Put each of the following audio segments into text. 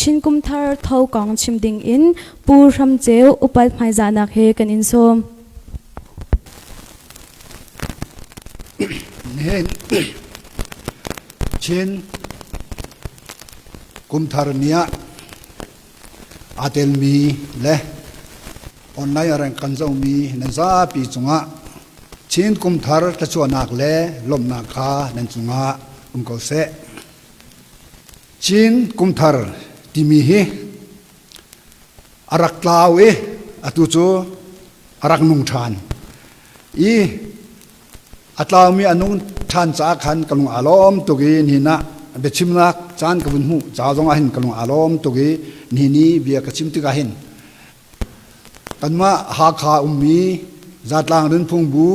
chin kum thar thau kang chim ding in pur ram cheu upal phai zanak he kan in som nen chin kum thar nia atel mi le online arang kanjau mi nan za pi chunga chin kum thar ta chuanak le lom na kha nan chunga ko se chin kum thar ti mi hi arak tlawe atu chu arak nung than i atlaw mi anung than cha khan kalung alom tugi ni na bechimnak chan kabun hu cha zonga hin kalung alom tugi ni ni bia ka chim ti ka hin kanma ha kha ummi zatlang rin phung bu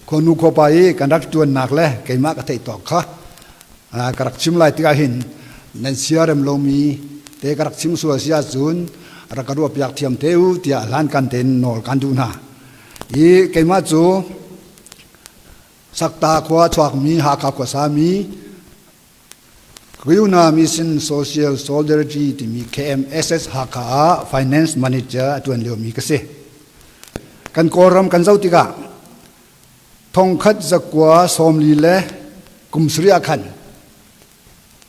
khonu kho pai kandak tuan nak le keima ka thei tok kha karak chim lai ti ka hin nan siarem lo mi te karak chim su sia chun rakaru piak thiam teu tia lan kan ten nol kan du na i keima chu sakta khwa chwak mi ha kha khwa sa mi Kriuna Mission Social Solidarity ti mi KMSS ha kha finance manager tuan leo mi ka se kan koram kan zau ti ka thong khat zakwa somli le kumsri akhan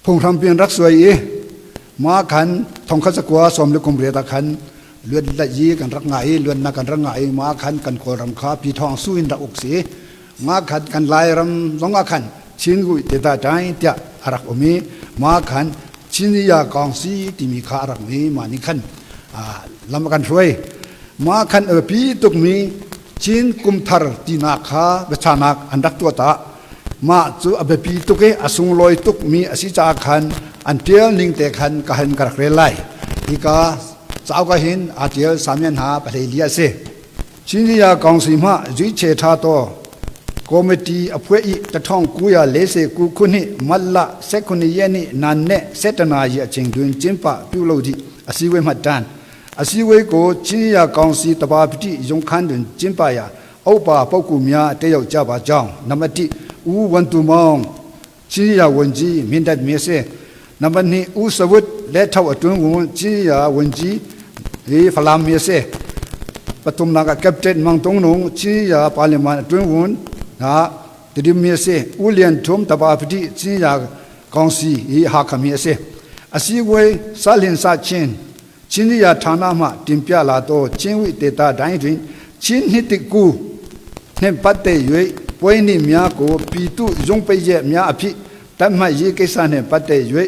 phung tham pian rak suai e ma khan thong khat zakwa somli kumre ta khan luan la yi kan rak ngai luan na kan rak ngai ma khan kan koram kha pi thong su in da uk se ma khan kan lai ram zonga khan chin gu te ta dai tia arak omi ma khan chin ya kang si ti mi kha arak mi ma ni khan lam kan roi ma khan pi tuk mi chin kum thar ti na kha bechanak andak tu ta ma chu abe pi tuke asung loi tuk mi asi cha khan antial ning te khan ka han karak re lai ika chau ka hin atial samyan ha palelia se chin ya kang si ma ji che tha to Committee apwe ta thong ku ya le se ku khuni malla se khuni ye ni nan ne setana ya ching duin chimpa pyu lo di asiwe mat dan asiwe ko chin ya kaung si taba piti yong khan dun chimpa ya au pa pau ku mya te yau cha ba jaung namati u wan tu mong chin ya wen ji min dat me se namani u sawut le thau atun wu chin ya wen ji e phalam me se patum naga captain mang tong nong chin ya parliament atun wu na tidim mi se ulian thum taba piti chin ya kong si hi ha khami se asi wei salin sa chin ya thana ma timpya la to chin wi te ta dai twin chin ni tik ku ne patte yue poi ni mya ko pi tu yong pe ye mya aphi tam ma ye kai sa ne patte yue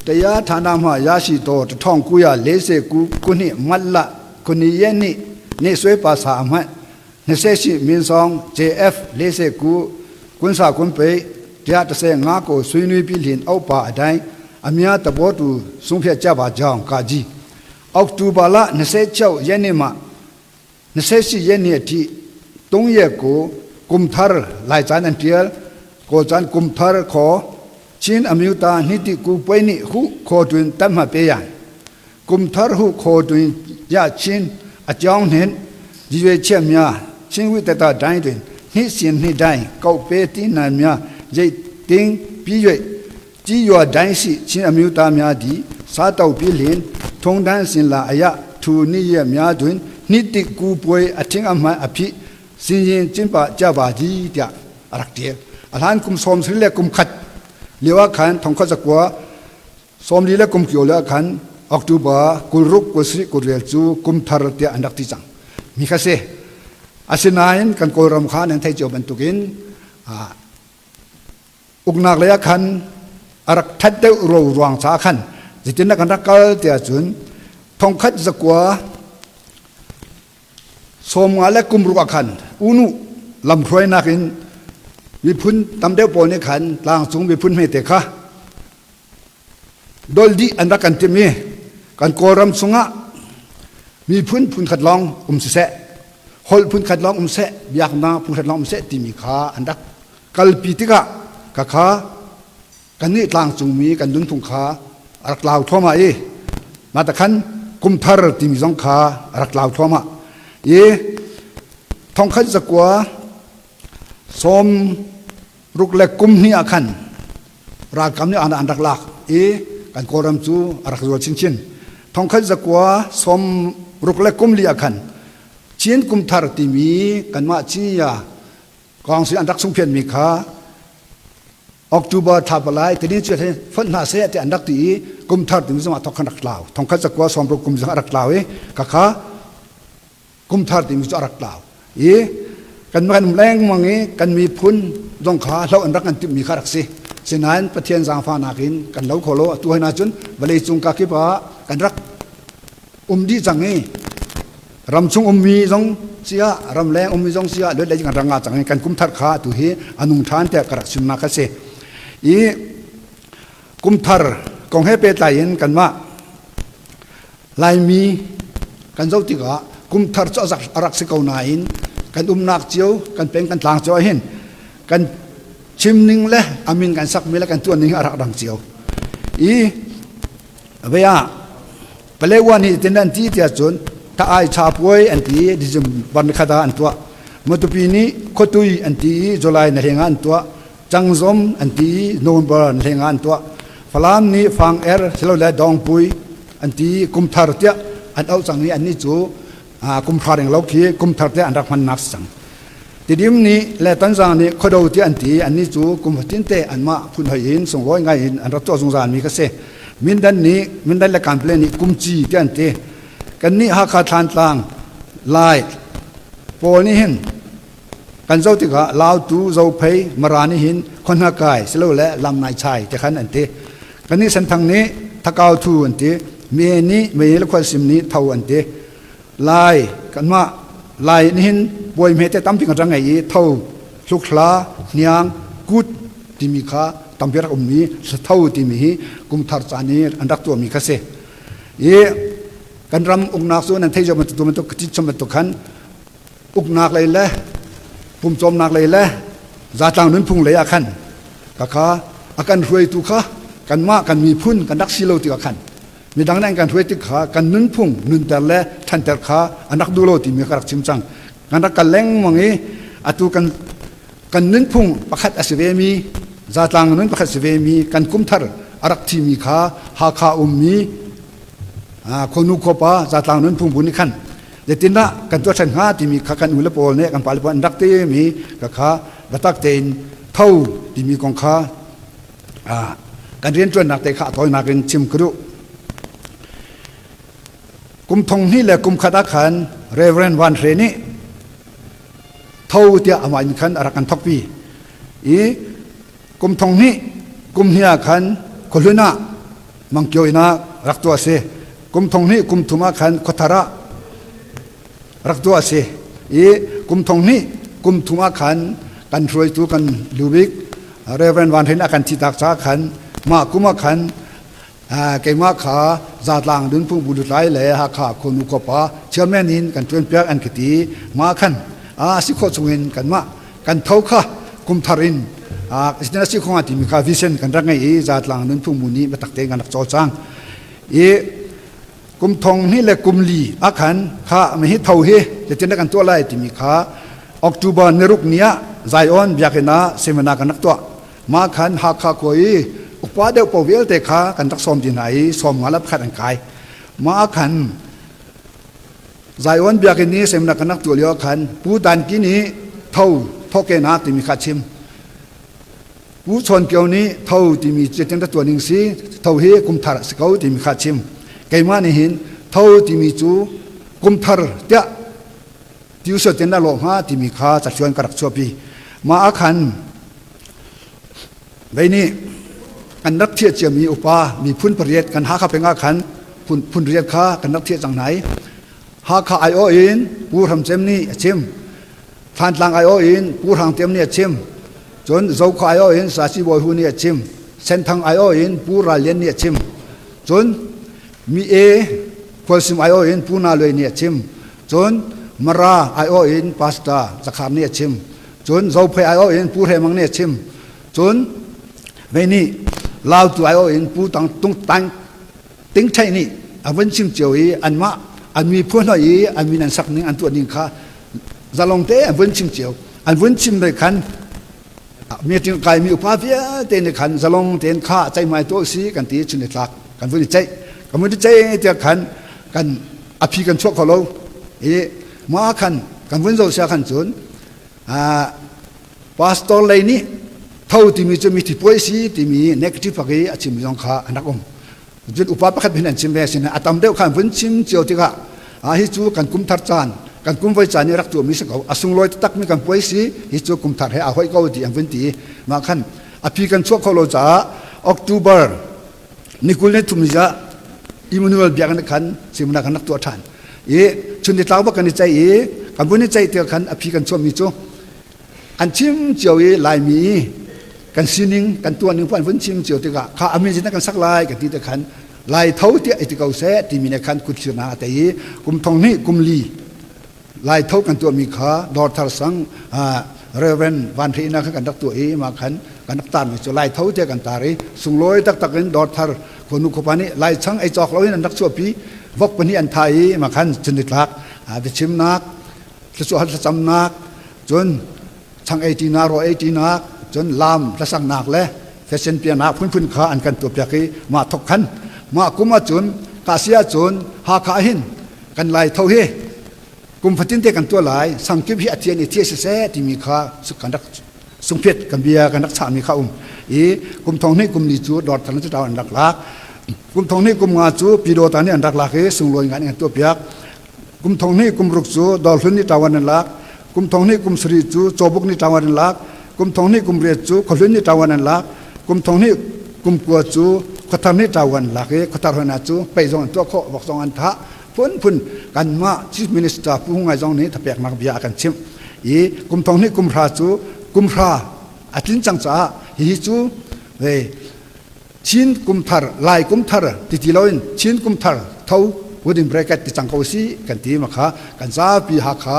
taya thana ma ya shi to thong ku ya le se ku ni malla ku ni ye ni ne swe pa sa ma ne se shi min song JF le se ku kun sa kun pe tia ta se nga ko sui nui pi lin au pa adai amia ta bo tu sung phya cha ba jang ka ji October la ne se chau ye ni ma ne se shi ye ni ti tong ye ko kum thar lai chan an tial ko chan kum thar kho chin amiu ta ni ti ku pe ni hu kho twin tam ma pe yan kum thar hu kho twin ya chin a chang nen ji ye che mya chin wi ta ta dai twin ni sin ni dai kau pe ti na mya ye ting pi yue ji yo dai si chin amiu ta mya di sa tau pi lin thong dan sin la aya thu ni ye mya twin ni ti ku poi a thing a ma a phi sin yin chin pa cha ba ji tia arak tie alhan kum som sri le kum khat lewa khan thong kha zakwa som li le kum kyo la khan October kulruk kusri kurel chu kum thar te andak ti chang mi kha se asinain kan koram khan an thai joban tukin uknak le khan arak that de ro ruang cha khan jitin kan rakal te chun thong khat zakwa som ngale kum ru khan unu lam khroi nakin mi phun tam de po ne khan tlang chung mi phun me te kha doldi andak kan te mi kan koram sunga mi phun khat long se hol phun khat long se biak na phun khat long se ti mi kha andak kal pi ti ka ka kha kan ni tlang chung mi kan dun thung kha arak law thoma e ma ta khan kum thar ti mi jong kha arak law thoma e thong khat zakwa som ruk le kum ni akhan ra kam ni an dak lak e กันโกรัมจูอารักโรชินชินทองคัดจักว่าสมรุกเล็กกุมลีอาคันชินกุมทาร์ติมีกันมาชียากองสิอันรักสุงเพียนมีขาออกจูบาทับลายทีนี้จะเห็นฟันหน้าเสียแต่อันดักตีกุมทาร์ติมีสมาทองขันรักลาวทองคัดจักว่าสมรุกกุมจังรักลาวกะขากุมทาร์ติมีจะรักลาวกันมาแรงมังงี้กันมีพุนดงขาเราอันรักกันติมีขารักสิฉะนั้นประเทศจางฟ้านาคินกันเราโคโลตัวให้นาจุนบริจุงกาคิบะกันรักดีจังงี้รำชุงมีจงเสียรำแรงมีจงเสียเลือดไหลกันรังอาจังงี้กันกุมทัดขาตุเหอนุทานแต่กระชิมนาคเสกุมทัดกองให้เปตายนกันว่าลายมีกันเจ้าติกะกุมทัดจะรักสิกเอาหนาอินกันนักเจียวกันเป็นกันทางเจียวเห็นกันชิมนิ่งเลยอามินกันสักเมื่อกันตัวนิ่งอารักดังเจียวเวียเปลวานี่เต็นนันที่เดียจนถ้าไอชาป่วยอันที่ดิจมบันคดาอันตัวมาตุปีนี้ขตุยอันที่จุลัยในเรื่องอันตัวจังซอมอันที่โนเวมเบอร์ในเรื่องอันตัวฟลามนี้ฟังเสลเลดองปุยอันที่กุมทาร์เตียอันเอาจังนี้อันนี้จูกุมภาพันธ์เราคีกุมทัดเตอันรักมันนักสังทีเดียวนี้และตั้งใจนี้ขดเอาที่อันที่อันนี้จูกุมพันธ์เตอันมาพูดให้ยินส่งร้อยไงยินอันรักตัวสงสารมีก็เสมินดันนี้มินดันละการเพลนี้กุมจีที่อันเตกันนี้หาขาดทานต่างลายโปนี่เห็นกันเจ้าติกะลาวตูเจ้าเพย์มารานี่เห็นคนหากายเสลและลำนายชายแต่ขันอันเตกันนี้สันทางนี้ถ้าเกาทูอันเตเมียนี้เมียละคนสิมนี้เท่าอันเตลายกันว่าลายนี่เห็นป่วยเมตตั้มพิกันจังไงเท่าสุขลาเนียงกุดที่มีข้าตั้มพิรักมีเท่าที่มีกุมทาร์จานีอันดักตัวมีข้าเสกันรำอุกนักส่วนนั้นเที่ยวมันตัวกระติชมันตัวขันอุกนักเลยแหละปุ่มจมนักเลยแหละจาตังนั้นพุ่งเลยอาคันกะข้าอาการรวยตุข้ากันมากันมีพุ่นกันดักซิโลติกขันมีดังนั้นการช่วยติขากันนึ่งพุ่งนึ่งแต่ละทันแต่ขาอันนักดูโลที่มีกระชิมจังงานรักกันแรงมองนี้อาตุกันนึ่งพุ่งประคัดอสเวมีจาตังนั้นประคัดอสเวมีกันกุมทาร์อารักที่มีขาหาขามีคนนุโคปาจาตังนั้นพุ่งบุญนิขันเด็ดตินละกันตัวฉันหาที่มีขากันอุลโปเนี่ยกันปาลิปันรักเตมีกับขาบัตักเตนเท่าที่มีกองขาการเรียนจนนักเตะขาต่อยนักเรียนชิมกระดูกุมทงนี่แหละกุมขัดขันเรเวรนวันเรนี่เท่าที่อามันขันอารักันทกปีกุมทงนี่กุมเฮียขันคนลุน่ามังเกียวน่ารักตัวเสกุมทงนี่กุมทุมาขันคทาระรักตัวเสกุมทงนี่กุมทุมาขันกันช่วยตัวกันลูบิกเรเวรนวันเรนอากันทิตักษาขันมากุมาขันเก่งมากขาจาตางดึงพุ่งบุรุษไล่เลยหาขาคนอุกปะเชื่อแม่นินกันจวนเปียกอันกตีมาขันสิโคสงเงินกันมากันเท่าขากุมทารินสินสิโคงติมีขาวิเศษกันรักไงจาตางดึงพุ่งบุนีมาตักเตงกันนักโจจังกุมทองนี่แหละกุมลีอาขันขาไม่ให้เท่าเฮจะเจนกันตัวไล่ติมีขาออกจูบานในรุกเนี้ยไซออนอยากเห็นนะเสมนากันนักตัวมาขันหาขาโคยอุปาเดียวปวิลเตขากันตักสมที่ไหนสมงานรับขัดอันกายมาขันใจวันเบียกินนี้เสมนักนักตัวเลี้ยขันผู้ดันกินนี้เท่าทอกเกนาที่มีขาชิมผู้ชนเกี่ยวนี้เท่าที่มีเจตนาตัวหนึ่งสีเท่าเฮกุมทาร์สเกาที่มีขาชิมเกมานี่เห็นเท่าที่มีจูกุมทาร์เตะที่อุศเจนดาโลหะที่มีขาจัดชวนกระดักชัวปีมาขันใบนี้กันนักเทียจะมีอุปามีพุ่นประเรียดกันหาข้าเป็นอาขันพุ่นเรียดข้ากันนักเทียจังไหนหาข้าไอโออินปูทำเต็มนี่ชิมทานทางไอโออินปูทางเต็มนี่ชิมจนเจ้าข้าไอโออินสาธิบอยหูนี่ชิมเส้นทางไอโออินปูราเลียนนี่ชิมจนมีควอลซิมไอโออินปูนาเลยนี่ชิมจนมาราไอโออินพาสต้าจะขาดนี่ชิมจนเจ้าเพไอโออินปูเรมังนี่ชิมจนไม่นี่ลาวตัวไอโออินผู้ตั้งตุ้งตั้งติ้งใช่นี่อันวันชิมเจียวอันมาอันมีพวกน้อยอันมีนันสักนึงอันตัวนึงค่ะจะลงเตะอันวันชิมเจียวอันวันชิมเลยคัน มีจึงกายมีอุปาเพียเตนขันสลงเตนข้าใจไม้โตสีกันตีชุนหลักกันวุ่นใจกันวุ่นใจเจ้าขันกันอภิกันชั่วเขาเรามาขันกันวุ่นโจเสียขันจุนพาสตอร์เลยนี่เท่าที่มีจะมีที่ป่วยสีที่มีเนกาทีฟอะไรอาจจะมีองค์อันนักจุดอุปาประคัดเป็นอันชิมเบสินะอาตมเดียวขันวุ่นชิมเจียวที่กะฮิจูกันกุมทัดจานกันกุมไว้จานนี่รักตัวมีสักเอาอสุงลอยตักมีกันป่วยสีฮิจูกุมทัดให้อาไว้ก็ดีอันวุ่นตีมาขันอภิกันชั่วเขาเราจะออกตุเบอร์นิคุลเนตุมิจะอิมนูเอลเบียกันขันสิมนักนักตัวทานชุนที่เล่าว่ากันในใจกันวุ่นในใจเดียวขันอภิกันชั่วมีจูอันชิมเจียวลายมีกันซีนิงกันตัวหนึ่งพันฟุ้นชิมเจียวติกะข้าอเมริกันกันสักลายกันที่ตะขันลายเท่าที่ไอติเกาเสที่มีในขันกุศลนาแต่กุมทองนี่กุมลีลายเท่ากันตัวมีขาดอทาร์สังเรเวนวันที่นักกันดักตัวมาขันกันนักตานมีจุลายเท่าที่กันตารีสุงลอยตักกันดอทาร์คนนุขปานี่ลายช่างไอจอกเราเห็นนักชั่วปีวกปนีอันไทยมาขันชนิดลักไปชิมนักจะสวดจะจำนักจนช่างไอตีนาโรไอตีนักจนลามและสังนักและแฟชั่นเปียนักพื้นขาอันกันตัวเปียกีมาทกขันมากุมาจนกาเซียจนหาขาหินกันลายเท่าเฮกุมพัตินเตกันตัวลายสังกิพิอาเทียนอิเทียเสที่มีขาสุกันดักสุงเพชรกันเบียกันนักชามีขากุมทองนี่กุมลีจูดอดทันจุดาวอันดักลักกุมทองนี่กุมงาจูปีโดตานี่อันดักลักสุงลอยงานอันตัวเปียกกุมทองนี่กุมรุกจูดอลฟินนี่ตาวันอันลักกุมทองนี่กุมสรีจูโจบุกนี่ตาวันอันลักกุมทองนี่กุมเรียจูขลุ่นนี่ตาวันอันลักกุมทองนี่กุมกัวจูขตารนี่ตาวันลักขตารหัวนาจูไปจงตัวโคบอกจงอันทะพุ่นกันมาชีฟมินิสเตอร์ผู้งานจงนี้ถ้าเปียกนักบิยากันชิมกุมทองนี่กุมพระจูกุมพระอัตลินจังจ้าฮิจูชินกุมทาร์ลายกุมทาร์ติดลอยชินกุมทาร์เท่าวุดินเบรกติดจังเขาสีกันตีมาขากันจ้าปีหักขา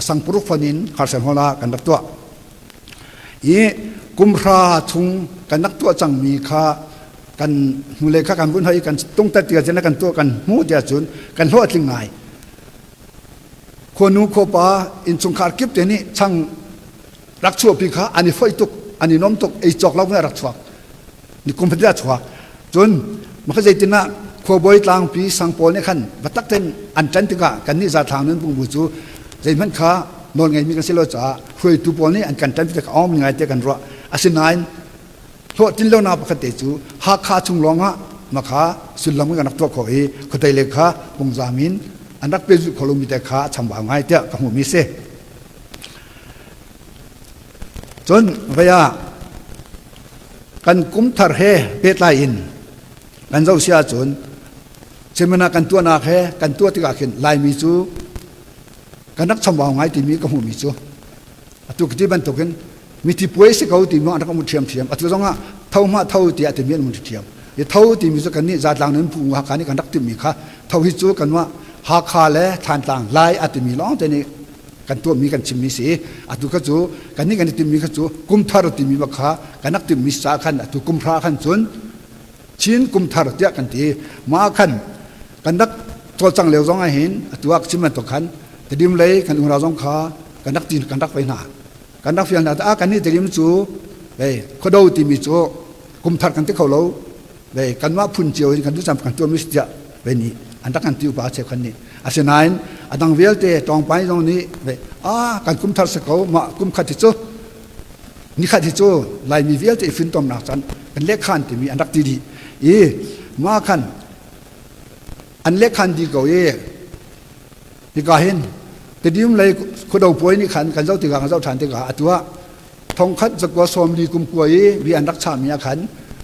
สังปรุกฟันินขาเซนฮอลากันนักตัวกุมพระทุงกันนักตัวจังมีขากันมูเลขากันบุญให้กันต้องตัดเตียจะนักกันตัวกันมูเดียจุนกันโลดลิงไงคนนู้โคปาอินสุงคาร์กิบเตนี่ช่างรักชั่วปีขาอันนี้ไฟตกอันนี้น้อมตกไอจอกเราไม่รักชั่วนี่กุมพระชั่วจนมันก็ใจตินะขวบอยตางปีสังโปนี่ขันบัตักเต้นอันจันติกะกันนี่จะทางนั้นปุ่งบุจูใจมันขานอนไงมีกันเสียแล้วจ้าคุยตุปอนี่อันกันจันติกะอ้อมยังไงเตกันรัวอาศินายโทษที่เล่านาปกติจูหาขาชุงลองะมาขาสุดลำกันนักตัวขอยขดใจเล็กขาปงจามินอันนักเป็นสุขลมีแต่ขาชำบางไงเตะกับหูมิเซจนเวียกันกุมทาร์เฮเปตไลอินกันเจ้าเสียจนเชื่อมันกันตัวนาเฮกันตัวที่กาขินลายมิจูกันนักชำบางไงที่มีกับหูมิจูตัวที่บันทุกันมีที่ป่วยสิเขาที่มันนักมุดเทียมอัตโนมัติเท่ามาเท่าที่อาจจะมีมุดเทียมเท่าที่มีสักกันนี่จัดหลังนั้นผู้ว่าการนี้กันนักที่มีค่ะเท่าที่จูกันว่าหาคาและทานต่างลายอาจจะมีร้องแต่นี่กันตัวมีกันชิมมีสีอาตุกจูกันนี่กันที่มีกันจูกุมทารุที่มีบักขากันนักที่มีสาขันอาตุกุมพระขันจนชินกุมทารุเดียกันที่มาขันกันนักตัวจังเหลวจงให้เห็นอาตุวักชิมมันตกขันแต่ดิมเลยกันอุราจงขากันนักที่กันนักไปหนากันนักเฟียนแต่กันนี่แต่ดิมจูเขาดูที่มีจูกุมทารุกันที่เขาเล่ากันว่าพุ่นเจียวกันทุกจำกันตัวมิสเดียเป็นนี่อันนั้นกันที่อุปาเชคันนี้อาศัยนั้นอันดังเวลเตตองไปตรงนี้กันกุมทัศน์เขามากุมขัดที่จูนี่ขัดที่จูลายมีเวลเตฟินตอมนักจันเป็นเล็กขันที่มีอันดักดีมาขันอันเล็กขันที่เขาที่ก็เห็นแต่ดิมเลยคนเอาป่วยนี่ขันกันเจ้าติกากันเจ้าฐานติกาตัวทองคัดจะกว่าสมดีกุมกวยวิอันดักชามีขัน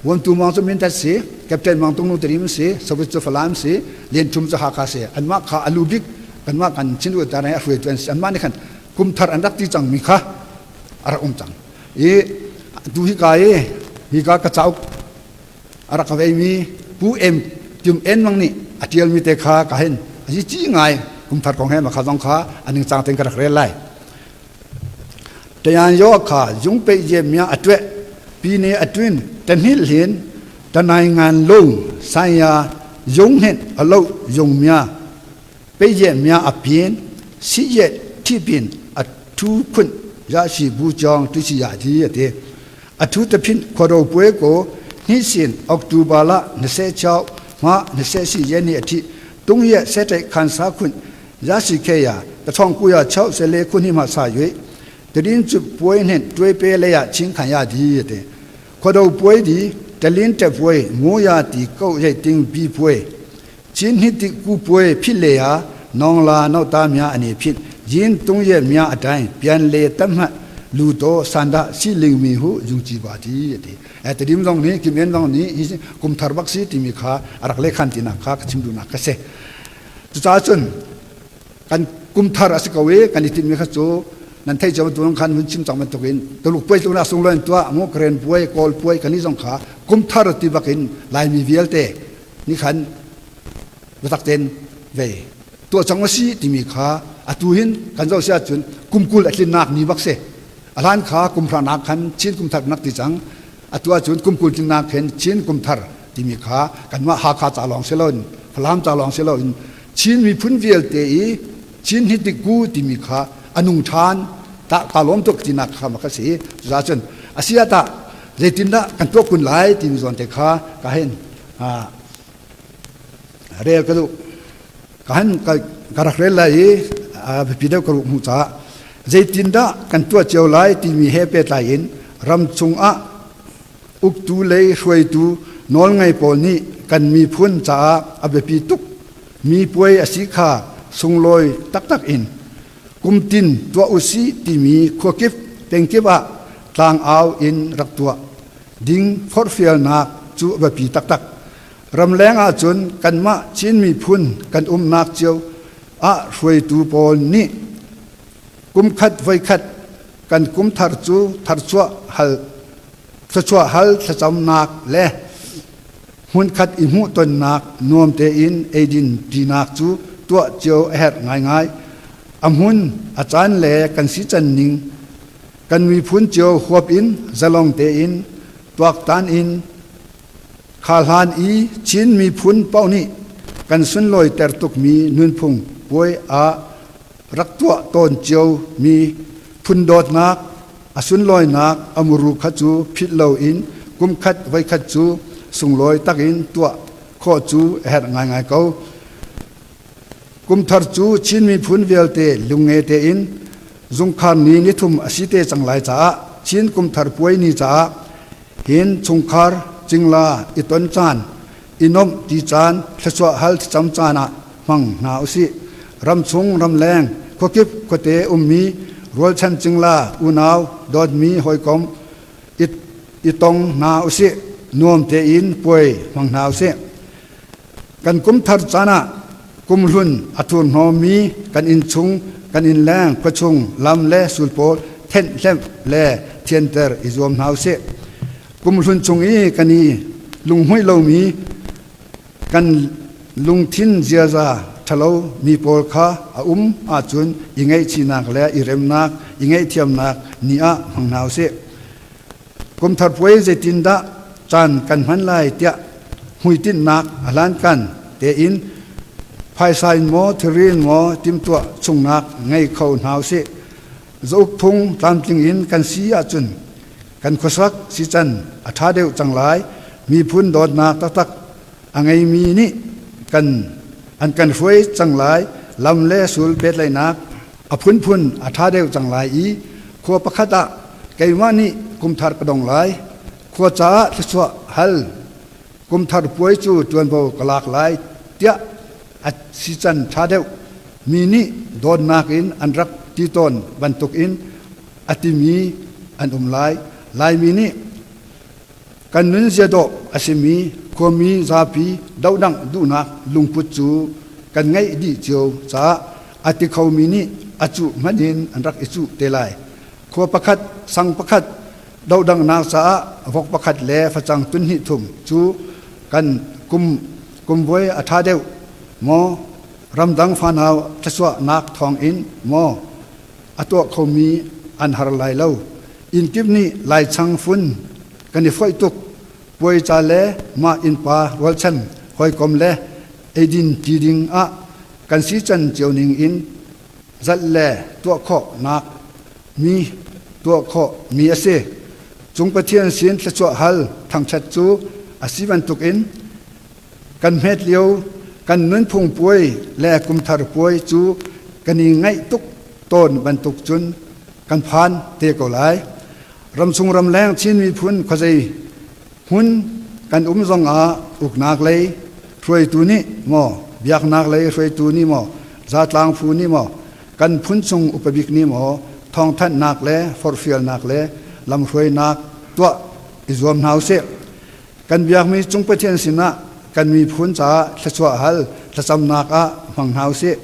วันตัวมองจะมีแต่สีแคปเทนมองตรงนู้นแต่นี่มันสีสวิตจะฟลามสีเลียนชุมจะหาคาเสียอันว่าขาอลูบิกกันว่ากันชิ้นวัตถุในอฟริกันอันว่านี่ขันกุมทาร์อันดักที่จังมีค่ะอะไรจังดูฮิกากระเจ้าอะไรก็ไม่มีผู้จุ่มมังนี่อาเจียลมีแต่ขากระเห็นอันนี้จี้ไงกุมทาร์ของแห่มาขาต้องขาอันนึงจังเต็งกระเรไลแต่ยันโยขาจุงไปเยี่ยมยาอัดเวปีนี้อัดวินแต่นี่เห็นแต่ในงานลงสายายงเห็นอโลยงเมียไปเยี่ยมยาอภินสิเยที่เป็นอัดทุกคนยาสีบูจองตุชิยาที่เด a thu te phin khoro pue ko ni sin october la ne se chau ma ne se si ye ni athi tung ye se tai khan sa khun ya si khe ya ta thong ku ya chau se le khun hi ma sa yue te din chu pue nen twe pe le ya chin khan ya di te khoro pue di te lin te pue ngo ya ti ko ye ting bi pue chin hi ti ku pue phit le ya nong la no ta mya ani phit yin tung ye mya atai pian le tam ha lu to sanda si ling mi hu jung chi ba ti te te dim dong ni kim en dong ni kum thar bak si ti mi kha arak le khan ti na kha chim du na ka se chu cha chun kan kum thar as ka we kan ti mi kha chu nan thai jaw tu khan mun chim chang ma to in to lu poi tu na sung loin tua mo kren puai kol puai kan ni jong kha kum thar ti bakin lai mi vial te ni khan tak ten ve to chang ma si ti mi kha atu hin kan jaw sia chun kum kul atlin nak ni bak se alan kha kum phra nak khan chin kum thar nak ti chang atua chun kum kul tin nak khen chin kum thar ti mi kha kan ma ha kha cha long se lon phlam cha long se lon chin mi phun vial te i chin hi ti ku ti mi kha anung than ta lom tok ti nak kha ma kha si za chun asia ta zetin da kan to kun lai ti mi zon te kha ka hen rel ka du ka han ka rak rel lai pi de ko mu cha zetin da kan to cheu lai ti mi he pe ta in ram chung a uk tu le hruai tu nol ngai pol ni kan mi phun cha a be pi tuk mi puai asi kha sung loi tak tak in kum tin tua usi ti mi khokip tengkiba tlang au in rak tua ding for fiel nak chu ba pi tak tak ram leng a chun kan ma chin mi phun kan nak chiu a hruai tu pol ni kum khat voi khat kan kum thar chu thar chua hal chua hal cham nak le hun khat i mu ton nak nuam te in edin di nak chu tua chiu her ngai ngai amhun achan le kan si chan ning kan mi phun chiu khop in zalong te in tuak tan in khalhan i chin mi phun pau ni kan sun loi ter tuk mi nun phung poi a rak tua ton chiu mi phun dot nak asun loi nak amuru khachu phit lo in kum khat vai khat chu sung loi tak in tua kho chu her ngai ngai ko kum thar chu chin mi phun vel te lunge te in zung khan ni ni thum asite changlai cha chin kum thar puai ni cha hin chung khar chingla iton chan inom ti chan thachwa hal cham chana mang na usi ram chung ram leng khokip khote ummi rol chan chingla unaw dot mi hoi kom itong na usi nuam te in puai mang na usi kan kum thar chana kum lun athun no mi kan in chung kan in lang pachung lam le sulpol then lem le thienter izom na usi kum lun chung i kani lung hoi lo mi kan lung thin zia za thalo mi pol kha a chun ingai chinak le irem nak ingai thiam nak ni a hang nau se kum thar poi je tin da chan kan man lai tia hui tin nak alan kan te in phai sai mo thrin mo tim tua chung nak ngai khau nau se zok thung tam ting in kan si a chun kan khosak si chan atha deu changlai mi phun dot nak tak tak angai mi ni kan an kan foi changlai lam le sul pet lai nak aphun phun atha deu changlai i kho pakhata keimani kum thar padong lai kho cha thwa hal kum thar poi chu tuan bo kalak lai tia a si chan tha deu mi ni don nak in an rak ti ton bantuk in atimi an lai mi ni kan nun zia do asimi komi zapi daudang du nak lungput chu kan ngai di chiu cha ati khau mi ni achu manin an rak ichu te lai kho pakhat sang pakhat daudang na sa vok pakhat le phachang tun hi thum chu kan kum voi atha deu mo ramdang phanau thaswa nak thong in mo ato khomi an har lai lo in kipni lai chang fun kani foi tuk poi cha le ma in pa wal chan hoi kom le edin tiding a kan si chan cheuning in zal le to kho nak mi to kho mi ase จงประเทียนสินสะจวหัลทางชัดจูอาศิวันตุกอินกันเม็ดเลียวกันนั้นพุงป่วยและกุมทารป่วยจูกันยังไงตุกต้นบรรทุกจุนกันพานเตะก็ไหลรำทรงรำแรงชินมีพุนขใจหุ่นกันซองอาอุกนักเลยช่วยตัวนี้หมอเบียกนักเลยช่วยตัวนี้หมอจาตลางฟูนี้หมอกันพุนทรงอุปบิกนี้หมอทองท่านนักเลยฟอร์ฟิลนักเลยลำช่วยนักตัวอิจวมหนาวเสียกันเบียกมีจงประเทียนสินะกันมีพุนจ่าสะสวะหัลสะจำนักมังหนาวเสีย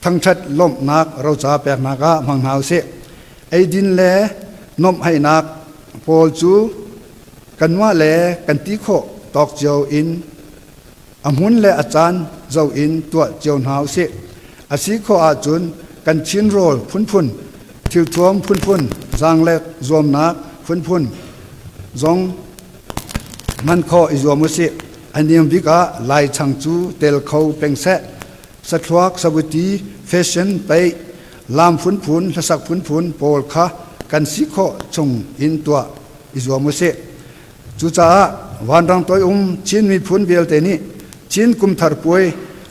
ทั้งชัดล้มนักเราจ่าแปลกนักมังหนาวเสียไอ้ดินแลนมให้นักโพลจูกันว่าแลกันตีโคตอกเจียวอินอมุนและอาจารย์เจ้าอินตัวเจียวหนาวเสียอาศิโคอาจุนกันชินโรลพุ่นทิวทวมพุ่นจางเล็กรวมนักพุ่นจงมันข้ออิจวมุสิอันนี้บิกาลายชังจูเตลเขาเป็งเสสะทวักสบุตีแฟชั่นไปลามพุ่นละสักพุ่นโปลคากันสิโคชงอินตัวอิจวมุสิจูจ้าวันรังตัวชินมีพุ่นเบลเตนี่ชินกุมทารป่วย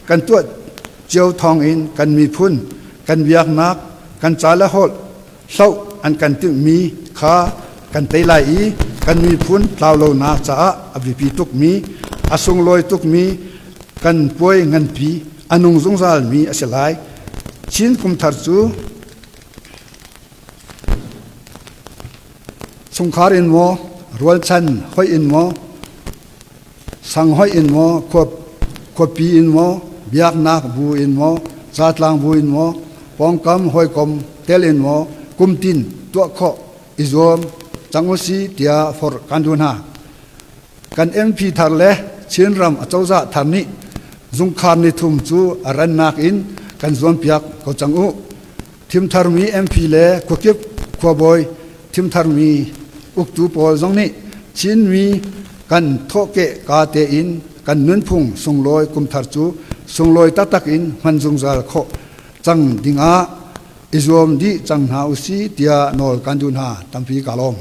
กันตัวเจียวทองอินกันมีพุ่นกันเบียกนักกันจาละหดเศร้าอันกันตึงมีขากันเตไลอีกันมีพุ่นเปล่าโลนาจ้าอภิปีตุกมีอาสงลอยตุกมีกันป่วยเงินปีอนุงสงสารมีอสลายชินกุมทารจูสงขารอินโมรวลชันห้อยอินโมสังห้อยอินโมขวบปีอินโมเบียกนักบูอินโมจาตลางบูอินโมปองกำห้อยกมเตลอินโมกุมตินตัวข้ออิจวมจังวสีเตียฟอร์กันดูนากันMPทาร์เลเชียนรำอเจ้าจ่าทานี้จุงคารนิทุมจูอรันนักอินกันจวนเปียกก็จังอุทีมทาร์มีMPเลขวบเก็บขวบบอยทีมทาร์มีอุกตูปอลจงนี้ชินมีกันโทเกกาเตอินกันนุนพุงทรงลอยกุมทาร์จูทรงลอยตักอินมันจงจาลโคจังดิงอาอิจวมดีจังหาอุสีเตียนอลกันดูนาตัมพีกาลอม